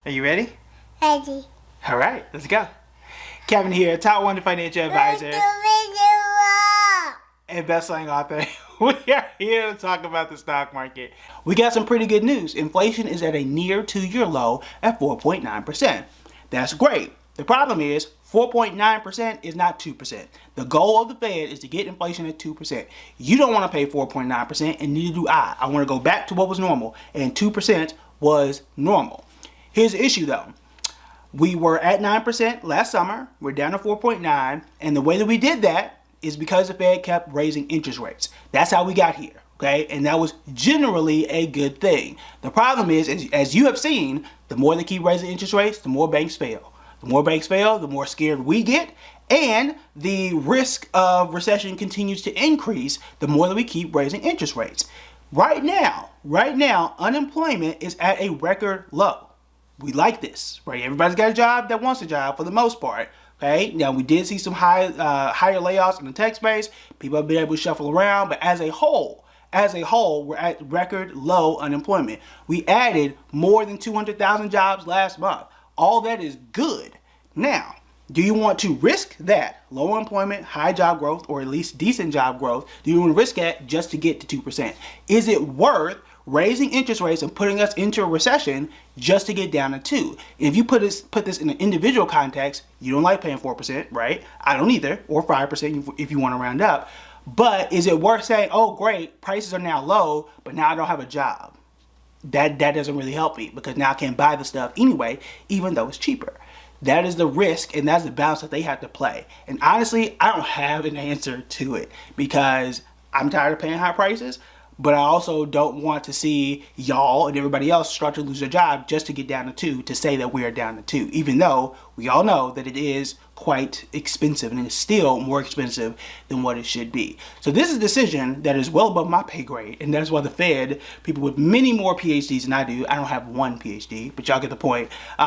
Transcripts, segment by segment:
Are you ready? Ready. All right, let's go. Kevin here, top 1 financial advisor and best-selling author. We are here to talk about the stock market. We got some pretty good news. Inflation is at a near 2-year low at 4.9%. That's great. The problem is 4.9% is not 2%. The goal of the Fed is to get inflation at 2%. You don't want to pay 4.9%, and neither do I. I want to go back to what was normal, and 2% was normal. Here's the issue though. We were at 9% last summer. We're down to 4.9, and the way that we did that is because the Fed kept raising interest rates. That's how we got here, okay? And that was generally a good thing. The problem is, as you have seen, the more they keep raising interest rates, the more banks fail. The more banks fail, the more scared we get, and the risk of recession continues to increase the more that we keep raising interest rates. Right now, unemployment is at a record low. We like this, right? Everybody's got a job that wants a job for the most part. Okay, now we did see some higher layoffs in the tech space. People have been able to shuffle around, but as a whole, we're at record low unemployment. We added more than 200,000 jobs last month. All that is good. Now, do you want to risk that low unemployment, high job growth, or at least decent job growth? Do you want to risk that just to get to 2%? Is it worth raising interest rates and putting us into a recession just to get down to 2? If you put this in an individual context, you don't like paying 4%, right? I don't either, or 5% if you want to round up. But is it worth saying, oh great, prices are now low, but now I don't have a job? That doesn't really help me, because now I can't buy the stuff anyway, even though it's cheaper. That is the risk, and that's the balance that they have to play. And honestly, I don't have an answer to it, because I'm tired of paying high prices, but I also don't want to see y'all and everybody else start to lose their job just to get down to 2, to say that we are down to 2, even though we all know that it is quite expensive, and it is still more expensive than what it should be. So this is a decision that is well above my pay grade, and that's why the Fed, people with many more PhDs than I do — I don't have one PhD, but y'all get the point —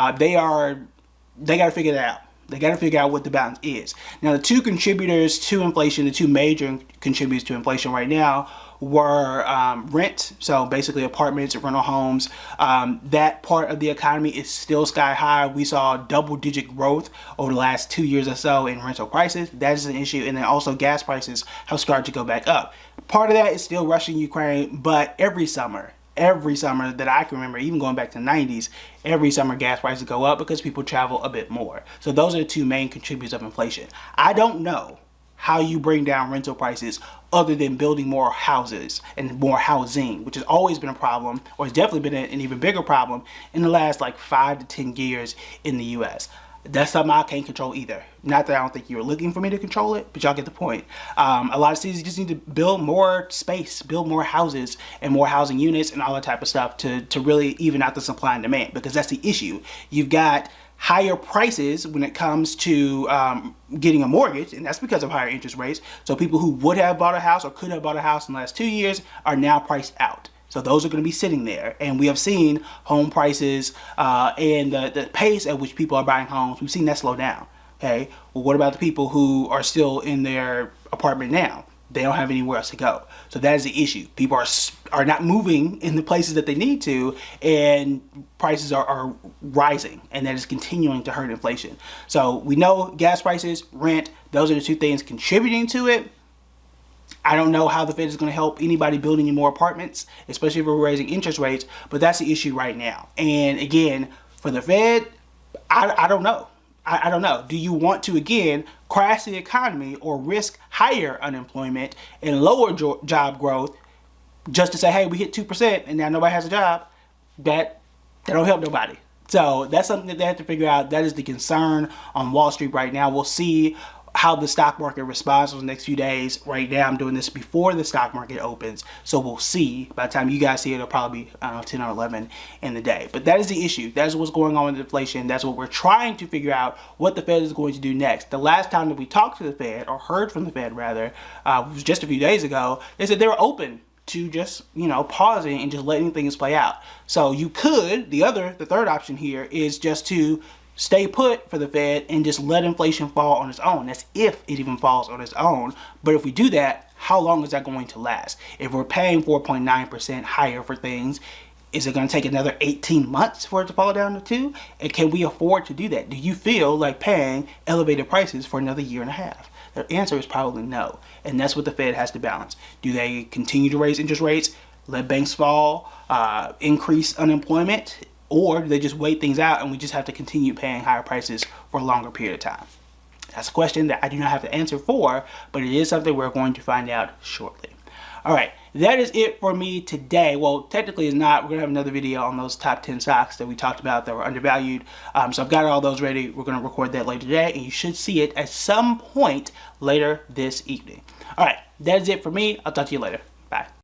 they got to figure that out. They got to figure out what the balance is. Now, the two contributors to inflation, the two major contributors to inflation right now, were rent, so basically apartments, rental homes. That part of the economy is still sky high. We saw double-digit growth over the last 2 years or so in rental prices. That is an issue. And then also gas prices have started to go back up. Part of that is still Russia and Ukraine, but every summer that I can remember, even going back to the 90s, every summer gas prices go up because people travel a bit more. So those are the two main contributors of inflation. I don't know how you bring down rental prices other than building more houses and more housing, which has always been a problem, or has definitely been an even bigger problem in the last like 5 to 10 years in the US. That's something I can't control either. Not that I don't think you were looking for me to control it, but y'all get the point. A lot of cities just need to build more space, build more houses and more housing units and all that type of stuff to really even out the supply and demand, because that's the issue. You've got higher prices when it comes to getting a mortgage, and that's because of higher interest rates. So people who would have bought a house or could have bought a house in the last 2 years are now priced out. So those are going to be sitting there, and we have seen home prices and the pace at which people are buying homes, we've seen that slow down. Okay, well, what about the people who are still in their apartment now? They don't have anywhere else to go. So that is the issue. People are not moving in the places that they need to, and prices are rising, and that is continuing to hurt inflation. So we know gas prices, rent, those are the two things contributing to it. I don't know how the Fed is going to help anybody building any more apartments, especially if we're raising interest rates, but that's the issue right now. And again, for the Fed, I don't know. I don't know. Do you want to, again, crash the economy or risk higher unemployment and lower job growth just to say, hey, we hit 2% and now nobody has a job? That don't help nobody. So that's something that they have to figure out. That is the concern on Wall Street right now. We'll see how the stock market responds over the next few days. Right now, I'm doing this before the stock market opens, so we'll see. By the time you guys see it, it'll probably be 10 or 11 in the day. But that is the issue. That is what's going on with inflation. That's what we're trying to figure out, what the Fed is going to do next. The last time that we talked to the Fed, or heard from the Fed rather, was just a few days ago. They said they were open to just, pausing and just letting things play out. So you could, the third option here is just to stay put for the Fed and just let inflation fall on its own. That's if it even falls on its own. But if we do that, how long is that going to last? If we're paying 4.9% higher for things, Is it going to take another 18 months for it to fall down to 2? And can we afford to do that? Do you feel like paying elevated prices for another year and a half? The answer is probably no. And that's what the Fed has to balance. Do they continue to raise interest rates, let banks fall, increase unemployment, or do they just wait things out and we just have to continue paying higher prices for a longer period of time? That's a question that I do not have the answer for, but it is something we're going to find out shortly. All right, that is it for me today. Well, technically it's not. We're going to have another video on those top 10 stocks that we talked about that were undervalued. So I've got all those ready. We're going to record that later today, and you should see it at some point later this evening. All right, that is it for me. I'll talk to you later. Bye.